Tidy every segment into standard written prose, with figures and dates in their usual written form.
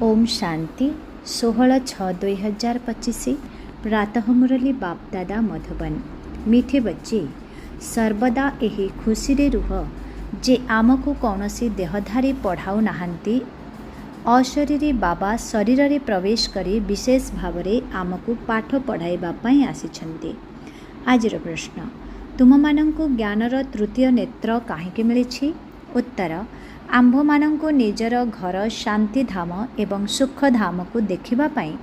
ओम शांति 16/6/2025 प्रातः मुरली बापदादा मधुबन। मीठे बच्चे सर्वदा यही खुशी रे रुह जे आमको कौनसी देहधारी पढ़ाऊ नाहांती। अशरीरी बाबा शरीर रे प्रवेश करी विशेष भावरे आमको पाठ पढ़ाइबा पई आसिछन्ते। आजिर प्रश्न, तुम मानंको ज्ञानर तृतीय नेत्र काहेकि मिलिछि? उत्तर, आम्भमानंको निजर घर शांतिधाम एवं सुखधाम को देखिबा पाई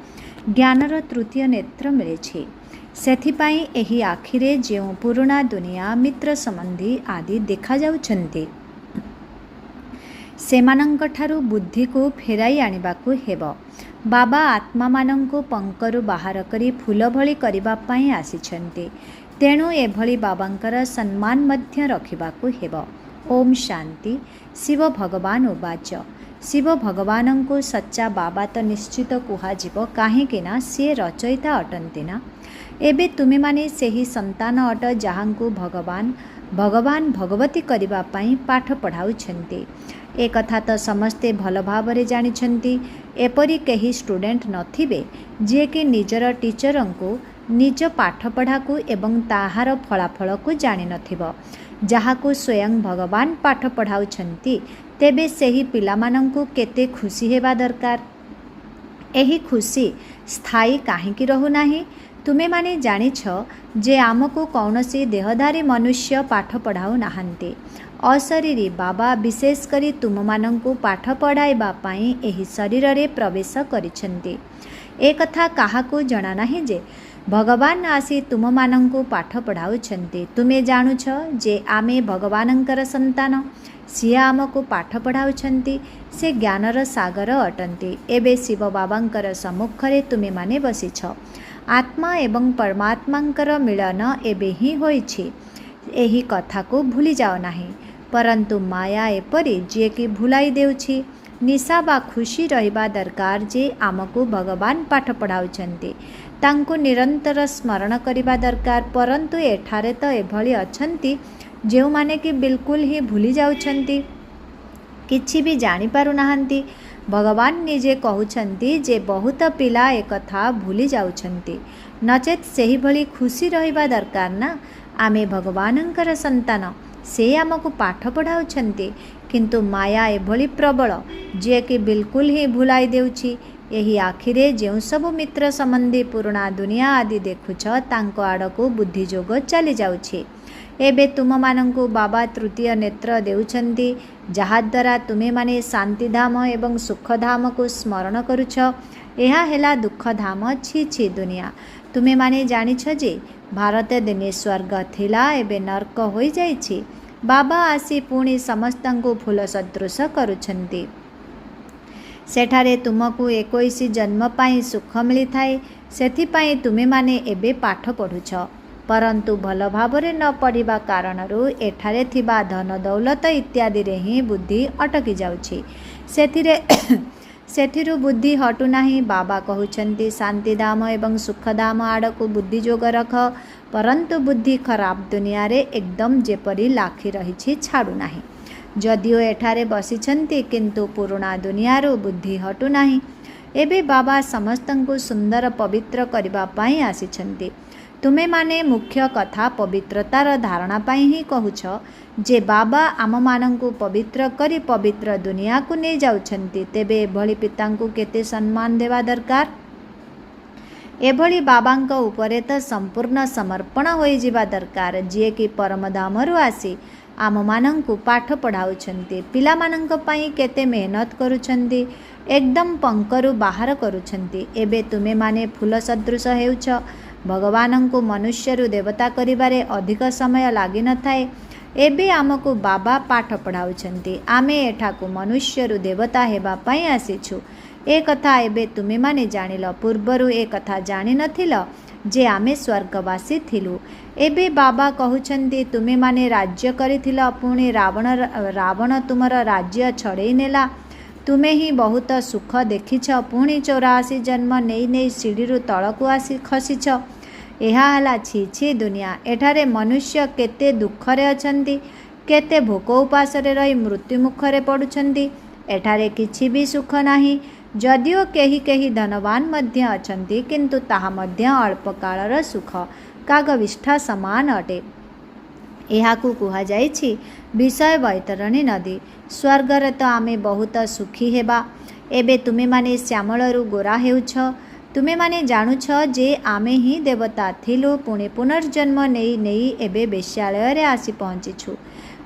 ज्ञानर तृतीय नेत्र मिलिछि। सेथिपाई एही आखिरे जेउ पुराणा दुनिया मित्र संबंधी आदि देखा जाउछन्ते सेमानंकठारु बुद्धि को फेराई आनिबाकु हेब। बाबा आत्मा मानंको पंकरु बाहर करी फूल भली करिबा पाई आसिछन्ते, तेणु एभली बाबांकर सम्मान मध्य रखिबाकु हेब। ओम शांति। शिव भगवान उवाच, शिव भगवान को सच्चा बाबा तो निश्चित कुहाजिब, काहेकि ना सी रचयिता अटंती ना। एबे तुमे माने सेही संतान अट जहाँकु भगवान भगवान भगवती करिबा पाई पाठ पढ़ाउछन्ते। ए कथा तो समस्ते भल भावरे जानिछन्ती। एपरि केही स्टूडेंट नथिबे जे कि निजर टीचर को निज पाठ पढ़ा को एवं ताहार फलाफल को जानि नथिबो। जहाकु स्वयं भगवान पाठ पढ़ाउछन्ती, तेबे सेही पिलामानंकु केते खुशी हेबा दरकार। एही खुशी स्थायी काहेकि रहु नाही? तुमे माने जानिछ जे आमको कौनसी देहधारी मनुष्य पाठ पढ़ाऊ नाहांती। अशरीरी बाबा विशेष करी तुम मानंकु पाठ पढ़ाइबा पाई एही शरीर रे प्रवेश करिछन्ती। ए कथा काहाकु जणा नाही जे भगवान आसी तुम मानंकु पाठ पढ़ाउछन्ती। तुमे जानुछ जे आमे भगवानंकर संतान, सिए आमको पाठ पढ़ाउछन्ती। से ज्ञानर सागर अटंती। एबे शिव बाबांकर सम्मुखरे तुमे माने बसिछ। आत्मा एवं परमात्मांकर मिलन एबे ही होइछि। एही कथा को भूली जाओ नाही। परंतु माया एपरि जे कि भुलाई देउछि। निशा बा खुशी रहिबा दरकार जे आमको भगवान पाठ पढ़ाउछन्ती, तांको निरंतर स्मरण करिबा दरकार। परंतु एठारे तो एभली अछन्ती जेउ माने कि बिल्कुल ही भूली जाउछन्ती, किछि भी जानि पारु नाहंती। भगवान निजे कहउछन्ती जे बहुत पिला एकथा भूली जाउछन्ती, नचेत सेही भली खुशी रहिबा दरकार ना। आमे भगवानंकर संतान, से आमको पाठ पढ़ाउछन्ती, किंतु माया एभली प्रबल जे कि बिल्कुल ही भुलाई देउछि। एही आखिरे जेउ सब मित्र संबंधी पुराणा दुनिया आदि देखुछ, तांको आड़को बुद्धि जोग चली जाउछि। एबे तुम मानंकु बाबा तृतीय नेत्र देउछन्ती, जहा द्वारा तुमे माने शांतिधाम एवं सुखधाम को स्मरण करुछ। एहा हेला दुखधाम छी छी दुनिया। तुमे माने जानिछ जे भारत दिने स्वर्ग थिला, एबे नरक होई जाइछि। बाबा आसी पुणी समस्तंकु फूल सदृश करुछन्ती। सेठारे तुमको 21 जन्म पाई सुख मिली थाए। सेथिपाई तुमे माने एबे पाठ पढ़ुछ, परंतु भल भावरे न पढ़िबा कारणरू एठारे थिबा धन दौलत इत्यादि रे ही बुद्धि अटकी जाउछि। सेठिरु बुद्धि हटु नाही। बाबा कहउछन्ती शांतिधाम एवं सुखधाम आड़को बुद्धि जोग रख, परंतु बुद्धि खराब दुनिया रे एकदम जेपरी लाखी रहिछि छाड़ू नाही। जदिओ एठारे बसिछन्ती, किंतु पुराणा दुनियारू बुद्धि हटु नाही। एबे बाबा समस्तंकु सुंदर पवित्र करिबा पाई आसिछन्ती। तुमे माने मुख्य कथा पवित्रतार धारणा पाई ही कहूछ जे बाबा आम मानंकु पवित्र करी पवित्र दुनिया को नहीं जाउछन्ती। तेबे एभली पितांकु केते सम्मान देवा दरकार। एभली बाबांक उपरे तो संपूर्ण समर्पण होई जिबा दरकार, जे कि परमधामरु आसी आम मानंकु पाठ पढ़ाउछन्ती। पिला मानंक पाई केते मेहनत करुछन्ती, एकदम पंकरु बाहर करुछन्ती। एबे तुमे माने फूल सदृश हेउछ। भगवानंकु मनुष्यरु देवता करिबारे अधिक समय लागि न थाए। एबे आमको बाबा पाठ पढ़ाउछन्ती। आमे एठाकु मनुष्यरु देवता हेबा पाई आसिछु। ए कथा एबे तुमे माने जानिल। पूर्वरु ए कथा जानि नथिल जे आमे स्वर्गवासी थिलु। एबे बाबा कहउछन्ती तुमे माने राज्य करिथिल, पुणी रावण तुमर राज्य छड़ेई नेला। तुमे ही बहुत सुख देखिछ, पुणी 84 जन्म नहीं नहीं सीढ़ी तलकू आसी खसीछ। एहा हला छी छी दुनिया। एठारे मनुष्य केते दुखरे अछन्ती, केते भोक उपासरे रही मृत्यु मुखरे पड़ुछन्ती। एठारे किछि भी सुख नाही। जदिओ केही केही धनवान मध्य अछंती किंतु ताहा मध्य अल्पकाळर सुख कागविष्ठा समान अटे। एहाकू कुहाଯାଇଛି विषय बैतरणी नदी। स्वर्गर तो आमे बहुत सुखी हेबा। एबे तुमे माने श्यामलरू गोरा हेउछ। तुमे माने जानुछ जे आमे ही देवता थिलु पुणे पुनर्जन्म नेई नेई एबे बेश्यालय रे आसी पहुँचीछु।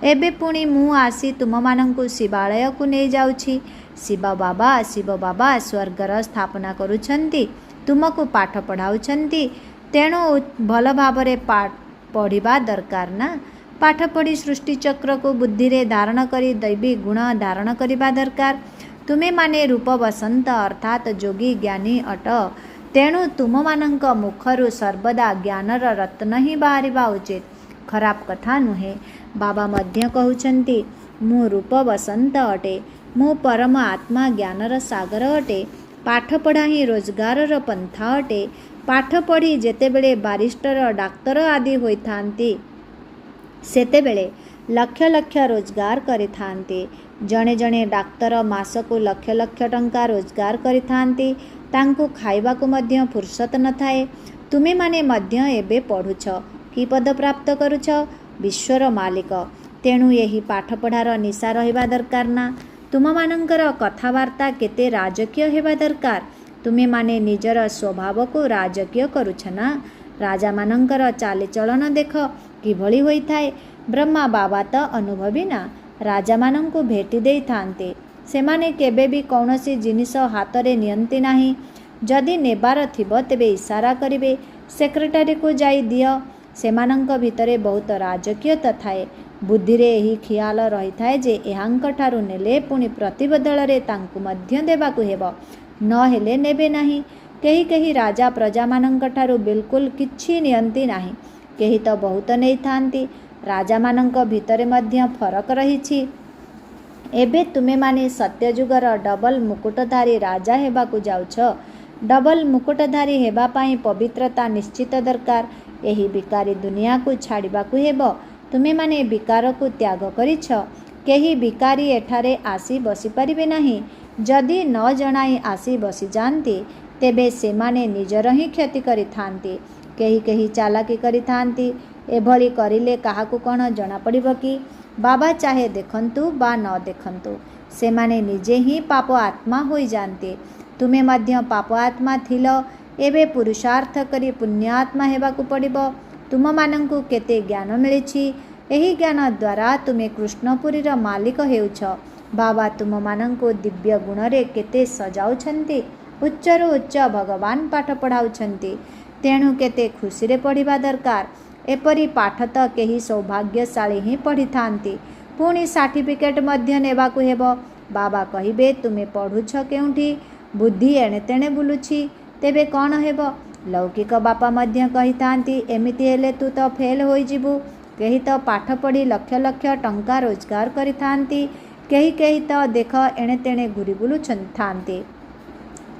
एबे पुणी मु आसी तुममानंकु शिवालय को नहीं जाउछि। शिव बाबा स्वर्गर स्थापना करुछंती, तुमको पाठ पढ़ाउछंती, तेणु भल भावरे पढ़िबा दरकार ना। पाठ पढ़ी सृष्टि चक्र को बुद्धि रे धारण करी दैवी गुण धारण करिबा दरकार। तुमे माने रूप बसंत अर्थात जोगी ज्ञानी अट, तेणु तुममानंक मुखरु सर्वदा ज्ञानर रत्न ही बाहरिबा उचित, खराब कथा नुहे। बाबा मध्य कहउछंती मु रूप बसंत अटे, मु परम आत्मा ज्ञानर सागर अटे। पाठ पढ़ा ही रोजगारर पंथा अटे। पाठ पढ़ी जेतेबेले बारिस्टर डाक्तर आदि होइथांती सेतेबेले लक्ष लक्ष रोजगार करिथांती। जणे जणे डाक्तर मासकु लक्ष लक्ष टंका रोजगार करिथांती, तांकु खाइबाकु मध्य फुर्सत न थाए। तुमे माने मध्य एबे पढ़ुछ, कि पद प्राप्त करुछ? विश्वर मालिक। तेणु यही पाठ पढ़ार निशा रहिबा दरकार ना। तुममानंकर कथावार्ता केते राजकीय हेबा दरकार। तुमे माने निजर स्वभाव को राजकीय करुछ ना। राजा मानंकर चालीचलन देख किभଳି होइथाए। ब्रह्मा बाबा तो अनुभवी ना। राजा मानंकु भेटी देई थांते, सेमाने केबे भी कौनसी जिनिस हातरे नियंती नाही। जदि नेबार थिबो तेबे इशारा करिवे, सेक्रेटरी को जाई दियो। सेमानंक भितरे बहुत राजकीयता थाए। बुद्धि रे एही ख्याल रही थाए जे एहांक ठारू नेले पुणी प्रतिबदल रे तांकु मध्य देबाकु हेबो, न हेले नेबे नाही। केही केही राजा प्रजा मानंक ठारू बिल्कुल किछि नियंती नाही, केही तो बहुत नेई थांती। राजा मानंक भितरे मध्य फरक रहिछि। एबे तुमे माने सत्यजुगर डबल मुकुटधारी राजा हेबाकु जाउछ। डबल मुकुटधारी हेबा पाई पवित्रता निश्चित दरकार। एही बिकारी दुनिया को छाड़िबाकु हेबो। तुमे माने विकार को त्याग करिछ। केही विकारी एठारे आसी बसी परिबे नाही। जदि न जणाई आसी बसी जानती तेबे सेमाने निजर ही क्षति करिथांती। केही केही चालाकी करिथांती। एभली करिले काहाकु कोन जना पड़िबो कि? बाबा चाहे देखंतु बा न देखंतु, सेमाने निजे ही पाप आत्मा होई जानते। तुमे मध्य पाप आत्मा थिल, एबे पुरुषार्थ करी पुण्यात्मा हेबाकु पड़िबो। तुम मानंकु केते ज्ञान मिलिछि, एही ज्ञान द्वारा तुमे कृष्णपुरीर मालिक हेउछ। बाबा तुम मानंकु दिव्य गुण रे केते सजाउछंती। उच्चरु उच्च भगवान पाठ पढ़ाउछंती, तेणु केते खुशी रे पढ़िबा दरकार। एपरी पाठ तो केही सौभाग्यशाली ही पढ़ी थांती, पुणी सर्टिफिकेट मध्य नेबाकु हेबो। बाबा कहिबे तुमे पढ़ुछ केउठी, बुद्धि एणे तेणे बुलुछि, तेबे कौन हेबो? लौकिक बापा मध्य कही थांती एमिति हेले तू तो फेल होई जिबु। केही तो पाठ पढ़ी लक्ष लक्ष टंका रोजगार करि थांती, केही केही तो देख एणे तेणे घुरी बुलु थांती।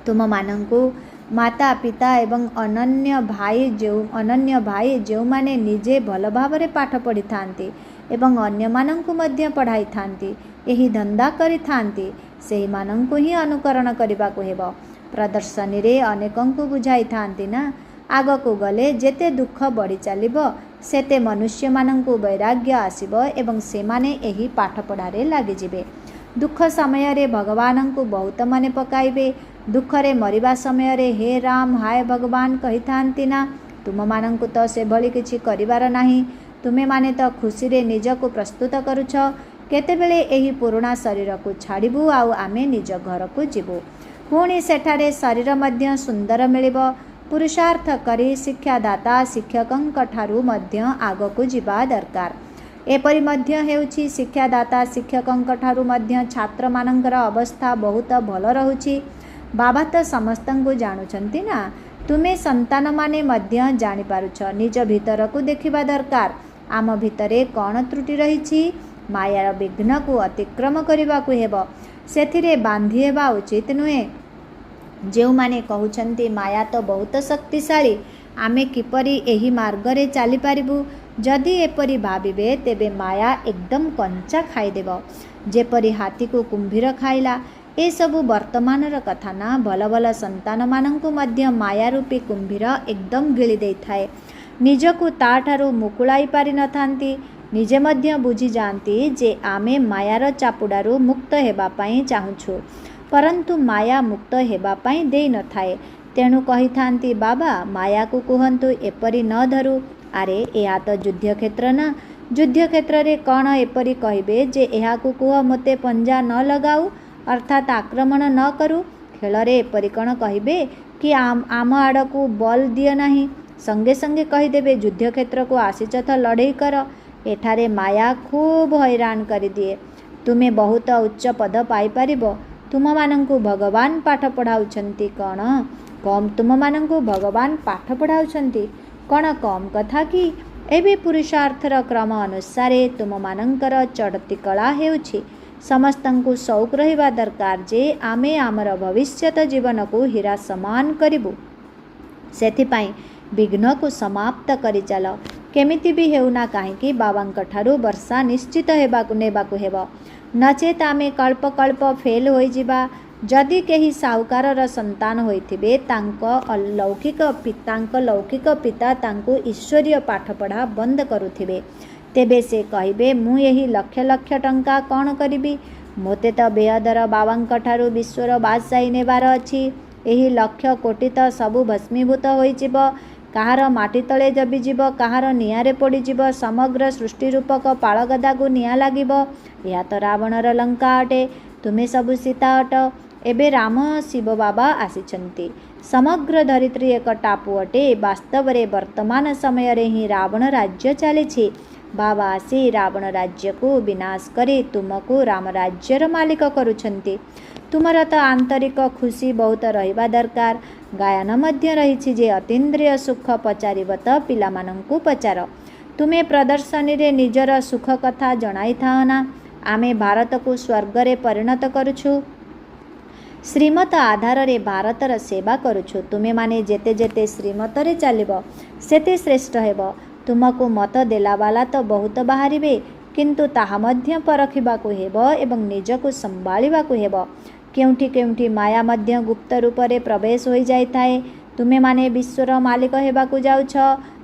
तुम मानंकु माता पिता एवं अनन्य भाई जो माने निजे भल भावरे पाठ पढ़ी थांती एवं अन्य मानंकु मध्य पढ़ाई थांती, एही धंदा करि थांती, सेही मानंकु ही अनुकरण करिबाकु हेबो। प्रदर्शनी रे अनेकंकु बुझाई थांती ना। आगकु गले जेते दुख बढ़ी चलिबो सेते मनुष्य मानंकु वैराग्य आसिबो एवं सेमाने एही पाठ पढ़ारे लागि जिबे। दुख समय रे भगवानंकु बहुत मने पकाइबे। दुख रे मरिबा समय रे हे राम हाय भगवान कही थांती ना। तुम मानंकु तो से भली किछि करिवार नाही। तुमे माने तो खुशी रे निजको प्रस्तुत करुछ। केतेबेले एही पुराणा शरीर को छाड़िबु आउ आमे निज घर को जिबु। पुणी सेठारे शरीर मध्य सुंदर मिलिबो। पुरुषार्थ करी शिक्षादाता शिक्षकंक ठारू मध्य आगकु जिबा दरकार। एपरि मध्य हेउछि शिक्षादाता शिक्षकंक ठारू मध्य छात्र मानंकर अवस्था बहुत भल रहुछि। बाबा तो समस्तंकु जानुछंती ना। तुमे संतान माने मध्य जानि पारुछ। निज भीतर को देखिबा दरकार। आम भितरे कौन त्रुटि रहिछि? मायार विघ्न को अतिक्रम करिबाकु हेबो। सेथिरे बांधी हेबा उचित नुहे। जो माने कहउछंती माया तो बहुत शक्तिशाली, आमे किपरि एही मार्ग रे चली पारिबु? जदि एपरि भाबिबे तेबे माया एकदम कंचा खाई देबो। जेपरि हाथी को कुंभीर खाइला, ଏସବୁ ବର୍ତ୍ତମାନର କଥା ନା। ଭଲ ଭଲ ସନ୍ତାନମାନଙ୍କୁ ମଧ୍ୟ ମାୟା ରୂପୀ କୁମ୍ଭୀର ଏକଦମ ଗିଳି ଦେଇଥାଏ। ନିଜକୁ ତା'ଠାରୁ ମୁକୁଳାଇ ପାରିନଥାନ୍ତି। ନିଜେ ମଧ୍ୟ ବୁଝିଯାଆନ୍ତି ଯେ ଆମେ ମାୟାର ଚାପୁଡ଼ାରୁ ମୁକ୍ତ ହେବା ପାଇଁ ଚାହୁଁଛୁ, ପରନ୍ତୁ ମାୟା ମୁକ୍ତ ହେବା ପାଇଁ ଦେଇନଥାଏ। ତେଣୁ କହିଥାନ୍ତି, ବାବା ମାୟାକୁ କୁହନ୍ତୁ ଏପରି ନ ଧରୁ। ଆରେ ଏହା ତ ଯୁଦ୍ଧକ୍ଷେତ୍ର ନା। ଯୁଦ୍ଧକ୍ଷେତ୍ରରେ କ'ଣ ଏପରି କହିବେ ଯେ ଏହାକୁ କୁହ ମୋତେ ପଞ୍ଜା ନ ଲଗାଉ, ଅର୍ଥାତ୍ ଆକ୍ରମଣ ନ କରୁ। ଖେଳରେ ଏପରି କ'ଣ କହିବେ କି ଆମ ଆଡ଼କୁ ବଲ୍ ଦିଅ ନାହିଁ। ସଙ୍ଗେ ସଙ୍ଗେ କହିଦେବେ ଯୁଦ୍ଧକ୍ଷେତ୍ରକୁ ଆସିଛ ତ ଲଢ଼େଇ କର। ଏଠାରେ ମାୟା ଖୁବ୍ ହଇରାଣ କରିଦିଏ। ତୁମେ ବହୁତ ଉଚ୍ଚ ପଦ ପାଇପାରିବ। ତୁମମାନଙ୍କୁ ଭଗବାନ ପାଠ ପଢ଼ାଉଛନ୍ତି କ'ଣ ତୁମମାନଙ୍କୁ ଭଗବାନ ପାଠ ପଢ଼ାଉଛନ୍ତି କ'ଣ କମ୍ କଥା କି? ଏବେ ପୁରୁଷାର୍ଥର କ୍ରମ ଅନୁସାରେ ତୁମମାନଙ୍କର ଚଡ଼ତି କଳା ହେଉଛି। ସମସ୍ତଙ୍କୁ ସଉକ ରହିବା ଦରକାର ଯେ ଆମେ ଆମର ଭବିଷ୍ୟତ ଜୀବନକୁ ହୀରା ସମାନ କରିବୁ। ସେଥିପାଇଁ ବିଘ୍ନକୁ ସମାପ୍ତ କରିଚାଲ। କେମିତି ବି ହେଉନା କାହିଁକି ବାବାଙ୍କଠାରୁ ବର୍ଷା ନିଶ୍ଚିତ ନେବାକୁ ହେବ, ନଚେତ୍ ଆମେ କଳ୍ପ କଳ୍ପ ଫେଲ୍ ହୋଇଯିବା। ଯଦି କେହି ସାହୁକାରର ସନ୍ତାନ ହୋଇଥିବେ, ତାଙ୍କ ଲୌକିକ ପିତା ତାଙ୍କୁ ଈଶ୍ୱରୀୟ ପାଠପଢ଼ା ବନ୍ଦ କରୁଥିବେ, ତେବେ ସେ କହିବେ ମୁଁ ଏହି ଲକ୍ଷ ଲକ୍ଷ ଟଙ୍କା କ'ଣ କରିବି? ମୋତେ ତ ବେହଦର ବାବାଙ୍କଠାରୁ ବିଶ୍ୱର ବାଦଶାହୀ ନେବାର ଅଛି। ଏହି ଲକ୍ଷ କୋଟି ତ ସବୁ ଭସ୍ମୀଭୂତ ହୋଇଯିବ। କାହାର ମାଟି ତଳେ ଦବିଯିବ, କାହାର ନିଆଁରେ ପୋଡ଼ିଯିବ। ସମଗ୍ର ସୃଷ୍ଟି ରୂପକ ପାଳଗଦାକୁ ନିଆଁ ଲାଗିବ। ଏହା ତ ରାବଣର ଲଙ୍କା ଅଟେ। ତୁମେ ସବୁ ସୀତା ଅଟ। ଏବେ ରାମ ଶିବ ବାବା ଆସିଛନ୍ତି। ସମଗ୍ର ଧରିତ୍ରୀ ଏକ ଟାପୁ ଅଟେ। ବାସ୍ତବରେ ବର୍ତ୍ତମାନ ସମୟରେ ହିଁ ରାବଣ ରାଜ୍ୟ ଚାଲିଛି। ବାବା ଆସି ରାବଣ ରାଜ୍ୟକୁ ବିନାଶ କରି ତୁମକୁ ରାମ ରାଜ୍ୟର ମାଲିକ କରୁଛନ୍ତି। ତୁମର ତ ଆନ୍ତରିକ ଖୁସି ବହୁତ ରହିବା ଦରକାର। ଗାୟନ ମଧ୍ୟ ରହିଛି ଯେ ଅତୀନ୍ଦ୍ରିୟ ସୁଖ ପଚାରିବ ତ ପିଲାମାନଙ୍କୁ ପଚାର। ତୁମେ ପ୍ରଦର୍ଶନୀରେ ନିଜର ସୁଖ କଥା ଜଣାଇଥାଅ ନା। ଆମେ ଭାରତକୁ ସ୍ୱର୍ଗରେ ପରିଣତ କରୁଛୁ। ଶ୍ରୀମତ ଆଧାରରେ ଭାରତର ସେବା କରୁଛୁ। ତୁମେମାନେ ଯେତେ ଯେତେ ଶ୍ରୀମତରେ ଚାଲିବ ସେତେ ଶ୍ରେଷ୍ଠ ହେବ। ତୁମକୁ ମତ ଦେଲାବାଲା ତ ବହୁତ ବାହାରିବେ, କିନ୍ତୁ ତାହା ମଧ୍ୟ ପରଖିବାକୁ ହେବ ଏବଂ ନିଜକୁ ସମ୍ଭାଳିବାକୁ ହେବ। କେଉଁଠି କେଉଁଠି ମାୟା ମଧ୍ୟ ଗୁପ୍ତ ରୂପରେ ପ୍ରବେଶ ହୋଇଯାଇଥାଏ। ତୁମେମାନେ ବିଶ୍ୱର ମାଲିକ ହେବାକୁ ଯାଉଛ,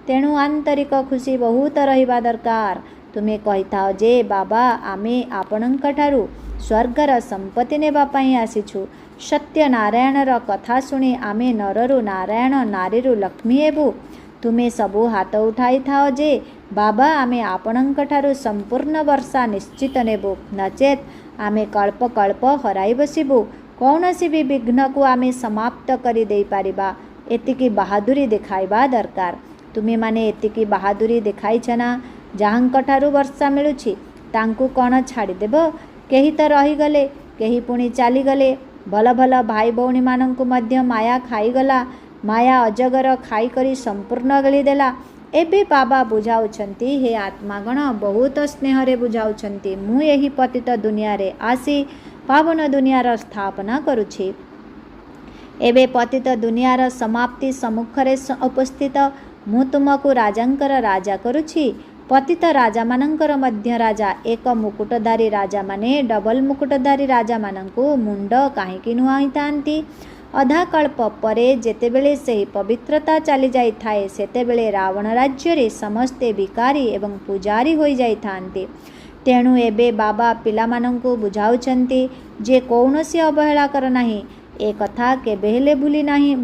ତେଣୁ ଆନ୍ତରିକ ଖୁସି ବହୁତ ରହିବା ଦରକାର। ତୁମେ କହିଥାଅ ଯେ ବାବା ଆମେ ଆପଣଙ୍କଠାରୁ ସ୍ୱର୍ଗର ସମ୍ପତ୍ତି ନେବା ପାଇଁ ଆସିଛୁ। ସତ୍ୟନାରାୟଣର କଥା ଶୁଣି ଆମେ ନରରୁ ନାରାୟଣ, ନାରୀରୁ ଲକ୍ଷ୍ମୀ ହେବୁ। ତୁମେ ସବୁ ହାତ ଉଠାଇଥାଅ ଯେ ବାବା ଆମେ ଆପଣଙ୍କଠାରୁ ସମ୍ପୂର୍ଣ୍ଣ ବର୍ଷା ନିଶ୍ଚିତ ନେବୁ, ନଚେତ୍ ଆମେ କଳ୍ପ କଳ୍ପ ହରାଇ ବସିବୁ। କୌଣସି ବି ବିଘ୍ନକୁ ଆମେ ସମାପ୍ତ କରି ଦେଇପାରିବା। ଏତିକି ବାହାଦୁରୀ ଦେଖାଇବା ଦରକାର। ତୁମେମାନେ ଏତିକି ବାହାଦୁରୀ ଦେଖାଇଛ ନା। ଯାହାଙ୍କଠାରୁ ବର୍ଷା ମିଳୁଛି ତାଙ୍କୁ କ'ଣ ଛାଡ଼ିଦେବ? କେହି ତ ରହିଗଲେ, କେହି ପୁଣି ଚାଲିଗଲେ। ଭଲ ଭଲ ଭାଇ ଭଉଣୀମାନଙ୍କୁ ମଧ୍ୟ ମାୟା ଖାଇଗଲା। ମାୟା ଅଜଗର ଖାଇକରି ସମ୍ପୂର୍ଣ୍ଣ ଗିଳିଦେଲା। ଏବେ ବାବା ବୁଝାଉଛନ୍ତି, ହେ ଆତ୍ମାଗଣ ବହୁତ ସ୍ନେହରେ ବୁଝାଉଛନ୍ତି, ମୁଁ ଏହି ପତିତ ଦୁନିଆରେ ଆସି ପାବନ ଦୁନିଆର ସ୍ଥାପନା କରୁଛି। ଏବେ ପତିତ ଦୁନିଆର ସମାପ୍ତି ସମ୍ମୁଖରେ ଉପସ୍ଥିତ। ମୁଁ ତୁମକୁ ରାଜାଙ୍କର ରାଜା କରୁଛି। ପତିତ ରାଜାମାନଙ୍କର ମଧ୍ୟ ରାଜା। ଏକ ମୁକୁଟଧାରୀ ରାଜାମାନେ ଡବଲ ମୁକୁଟଧାରୀ ରାଜାମାନଙ୍କୁ ମୁଣ୍ଡ କାହିଁକି ନୁଆଁଇଥାନ୍ତି? ଅଧାକଳ୍ପ ପରେ ଯେତେବେଳେ ସେହି ପବିତ୍ରତା ଚାଲିଯାଇଥାଏ, ସେତେବେଳେ ରାବଣ ରାଜ୍ୟରେ ସମସ୍ତେ ଭିକାରୀ ଏବଂ ପୂଜାରୀ ହୋଇଯାଇଥାନ୍ତି। ତେଣୁ ଏବେ ବାବା ପିଲାମାନଙ୍କୁ ବୁଝାଉଛନ୍ତି ଯେ କୌଣସି ଅବହେଳା କର ନାହିଁ। ଏ କଥା କେବେ ହେଲେ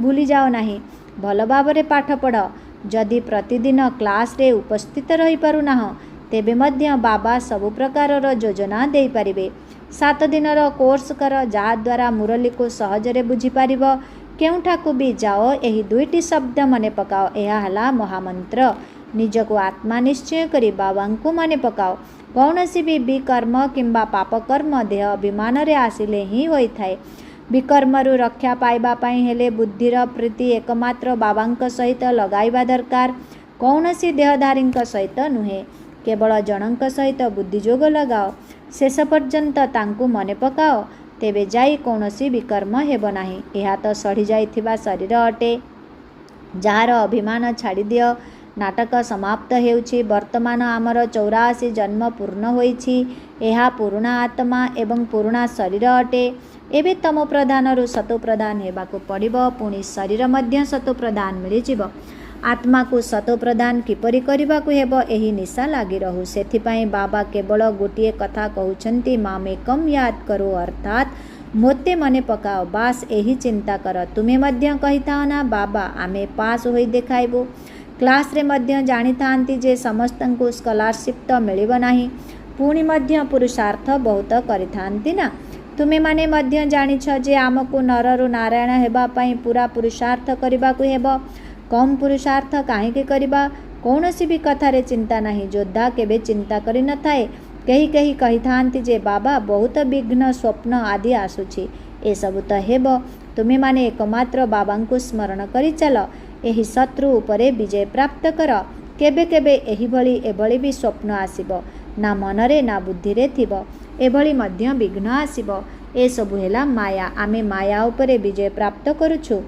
ଭୁଲିଯାଅ ନାହିଁ। ଭଲ ଭାବରେ ପାଠ ପଢ଼। ଯଦି ପ୍ରତିଦିନ କ୍ଲାସ୍ରେ ଉପସ୍ଥିତ ରହିପାରୁନାହଁ, ତେବେ ମଧ୍ୟ ବାବା ସବୁ ପ୍ରକାରର ଯୋଜନା ଦେଇପାରିବେ। 7 ଦିନର କୋର୍ସ କର, ଯାହାଦ୍ୱାରା ମୁରଲୀକୁ ସହଜରେ ବୁଝିପାରିବ। କେଉଁଠାକୁ ବି ଯାଅ, ଏହି 2ଟି ଶବ୍ଦ ମନେ ପକାଅ। ଏହା ହେଲା ମହାମନ୍ତ୍ର। ନିଜକୁ ଆତ୍ମା ନିଶ୍ଚୟ କରି ବାବାଙ୍କୁ ମନେ ପକାଅ। କୌଣସି ବି ବିକର୍ମ କିମ୍ବା ପାପକର୍ମ ଦେହ ଅଭିମାନରେ ଆସିଲେ ହିଁ ହୋଇଥାଏ। ବିକର୍ମରୁ ରକ୍ଷା ପାଇବା ପାଇଁ ହେଲେ ବୁଦ୍ଧିର ପ୍ରୀତି ଏକମାତ୍ର ବାବାଙ୍କ ସହିତ ଲଗାଇବା ଦରକାର। କୌଣସି ଦେହଧାରୀଙ୍କ ସହିତ ନୁହେଁ। କେବଳ ଜଣଙ୍କ ସହିତ ବୁଦ୍ଧିଯୋଗ ଲଗାଅ। ଶେଷ ପର୍ଯ୍ୟନ୍ତ ତାଙ୍କୁ ମନେ ପକାଅ। ତେବେ ଯାଇ କୌଣସି ବିକର୍ମ ହେବ ନାହିଁ। ଏହା ତ ସଢ଼ିଯାଇଥିବା ଶରୀର ଅଟେ, ଯାହାର ଅଭିମାନ ଛାଡ଼ିଦିଅ। ନାଟକ ସମାପ୍ତ ହେଉଛି। ବର୍ତ୍ତମାନ ଆମର 84 ଜନ୍ମ ପୂର୍ଣ୍ଣ ହୋଇଛି। ଏହା ପୁରୁଣା ଆତ୍ମା ଏବଂ ପୁରୁଣା ଶରୀର ଅଟେ। एबे तमो प्रधानରୁ सतो प्रधान हेबाकु पड़िब। पुणी शरीर मध्य सतो प्रधान मिलिजिब। आत्मा को सतो प्रदान किपरि करिबाकु हेबो एही निशा लागी रहू। सेथिपाई बाबा केवल गोटिए कथा कहउछन्ति, मामेकम याद करो, अर्थात मोते मने पकाओ। बास एही चिंता कर। तुमे मध्य कहिताओ ना बाबा आमे पास होई देखाइबो। क्लास रे मध्य जानी थांती जे समस्तंकु स्कॉलरशिप तो मिलिब नाही, पुणी मध्य पुरुषार्थ बहुत करिथांती ना। तुमे माने मध्य जानिछ जे आमको नररु नारायण हेबा पई पूरा पुरुषार्थ करिबाकु हेबो। कम पुरुषार्थ काहेकि करिबा? कौनसी भी कथारे चिंता नहीं। योद्धा केबे चिंता करि न थाए। कही कही कही थांती जे बाबा बहुत विघ्न स्वप्न आदि आसुछि, ए सबु तो हेबो। तुमे माने एकमात्र बाबांकु स्मरण करि चल। एही शत्रु उपरे विजय प्राप्त कर। केबे केबे एही भली एभली भी स्वप्न आसिबो, ना मनरे ना बुद्धिरे थिबो। एभली मध्य विघ्न आसिबो। ए सबु हेला माया। आमे माया उपरे विजय प्राप्त करुछु।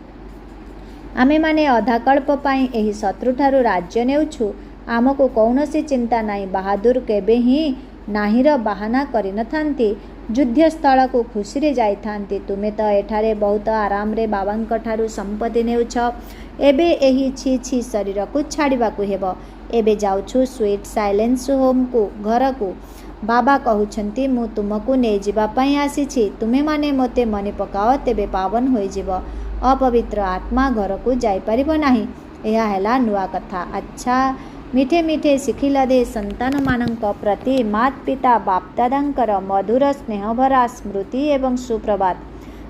आमे माने अधाकल्प पाई एही शत्रुठारु राज्य नेउछु। आमको कौनसी चिंता नाही। बहादुर केबे ही नाहीर बाहाना करि न थांती। युद्ध स्थल को खुशी रे जाई थांती। तुमे तो एठारे बहुत आराम रे बाबांक ठारु संपत्ति नेउछ। एबे एही छी छी शरीर को छाड़िबाकु हेबो। एबे जाउछु स्वीट साइलेंस होम को घर को। बाबा कहउछन्ति, मु तुमको नै जिबा पई आसीछि। तुमे माने मोते मने पकाओ, तेबे पावन होई जिवो। अपवित्र आत्मा घर को जाई परिबो नाही। एहा हेला नुआ कथा। अच्छा मीठे मीठे शिखिल दे संतान मानक प्रति मात पिता बापदादांकर मधुर स्नेह भरा स्मृति एवं सुप्रभात।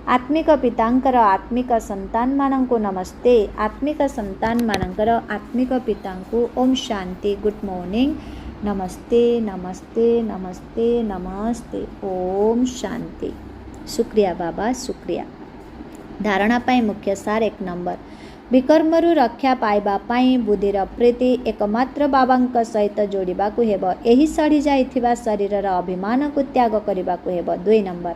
आत्मिक पितांकर आत्मिक संतान मानक नमस्ते। आत्मिक संतान मानकर आत्मिक पितांकु ओम शांति। Good morning. नमस्ते नमस्ते नमस्ते नमस्ते। ओम शांति। शुक्रिया बाबा, शुक्रिया। धारणा पाई मुख्य सार 1 नंबर। विकर्मरु रक्षा पाइबा पाई बुद्धिर प्रीति एकमात्र बाबांक सहित जोड़िबाकु हेबो। एही सड़ी जाइथिबा शरीरर अभिमान को त्याग करिबाकु हेबो। 2 नंबर।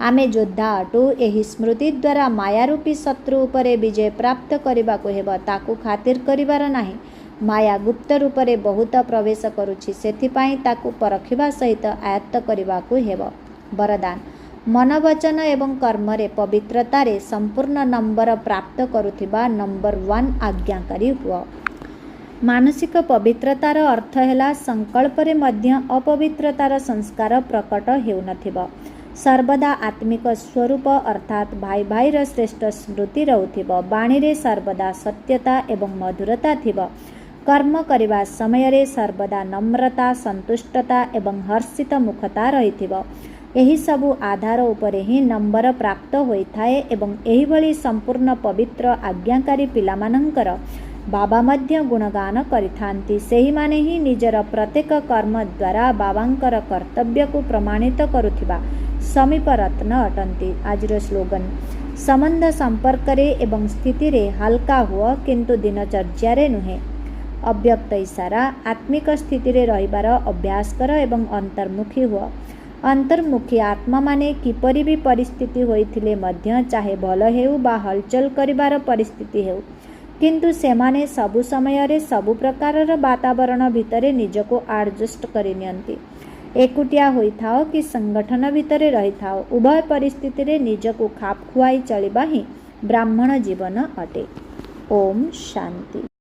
आमे योद्धा अटु। एही स्मृति द्वारा मायारूपी शत्रु उपरे विजय प्राप्त करिबाकु हेबो। ताकु खातिर करिबार नाही। माया गुप्त रूपरे बहुत प्रवेश करुछि, सेथिपाई ताकु परखिबा सहित आयत्त करिबाकु हेबो। वरदान। मन वचन एवं कर्म रे पवित्रतारे संपूर्ण नंबर प्राप्त करुथिबा नंबर 1 आज्ञाकारी हुआ। मानसिक पवित्रतार अर्थ हेला संकल्प रे मध्य अपवित्रतार संस्कार प्रकट हेउनथिबो। सर्वदा आत्मिक स्वरूप अर्थात भाई भाईर श्रेष्ठ स्मृति रहउथिबो। बाणी रे सर्वदा सत्यता एवं मधुरता थिबो। कर्म करिबा समय रे सर्वदा नम्रता, संतुष्टता एवं हर्षित मुखता रहिथिबो। एही सबु आधार उपरे ही नंबर प्राप्त होइथाए एवं एही भली संपूर्ण पवित्र आज्ञाकारी पिलामानंकर बाबा मध्य गुणगान करिथांती। सेही माने ही निजर प्रत्येक कर्म द्वारा बाबांकर कर्तव्य को प्रमाणित करुथिबा समीप रत्न अटंती। आजिर स्लोगन। संबंध संपर्क रे एवं स्थिति रे हल्का हुआ, किंतु दिनचर्या रे नुहे। अव्यक्त इशारा। आत्मिक स्थिति रे रहिबार अभ्यास कर एवं अंतर्मुखी हुआ। अंतर्मुखी आत्मा माने किपरि भी परिस्थिति होइथिले मध्य, चाहे भल हेउ बा हलचल करिबार परिस्थिति हेउ, किंतु सेमाने सबु समय रे सबु प्रकारर वातावरण भितरे निजको एडजस्ट करि नियंती। एकुटिया होइथाओ कि संगठन भितरे रहिथाओ, उभय परिस्थिति रे निजको खाप खुआई चलिबा ही ब्राह्मण जीवन अटे। ओम शांति।